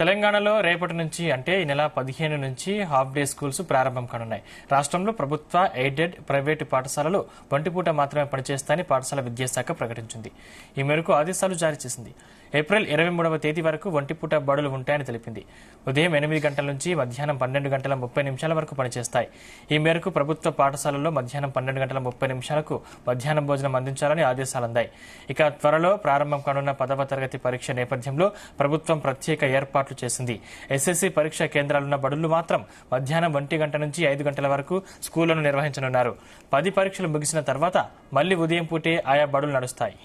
తెలంగాణలో రేపటి నుంచి అంటే ఈ నెల 15 నుంచి హాఫ్ డే స్కూల్స్ ప్రారంభం కానున్నాయి. రాష్ట్రంలో ప్రభుత్వ, ఎయిడెడ్, ప్రైవేటు పాఠశాలలు ఒంటిపూట మాత్రమే పనిచేస్తాయని పాఠశాల విద్యాశాఖ ప్రకటించింది. ఈ మేరకు ఆదేశాలు జారీ చేసింది. ఏప్రిల్ 23వ తేదీ వరకు ఒంటిపూట బడులు ఉంటాయని తెలిపింది. ఉదయం 8 గంటల నుంచి మధ్యాహ్నం 12 గంటల 30 నిమిషాల వరకు పనిచేస్తాయి. ఈ మేరకు ప్రభుత్వ పాఠశాలల్లో మధ్యాహ్నం 12 గంటల 30 నిమిషాలకు మధ్యాహ్నం భోజనం అందించాలని ఆదేశాలందాయి. ఇక త్వరలో ప్రారంభం కానున్న 10వ తరగతి పరీక్ష నేపథ్యంలో ప్రభుత్వం ప్రత్యేక ఏర్పాట్లు చేసింది. ఎస్ఎస్సీ పరీక్షా కేంద్రాలున్న బడులు మాత్రం మధ్యాహ్నం 1 గంట నుంచి 5 గంటల వరకు స్కూళ్లను నిర్వహించనున్నారు. 10 పరీక్షలు ముగిసిన తర్వాత మళ్లీ ఉదయం పూటే ఆయా బడులు నడుస్తాయి.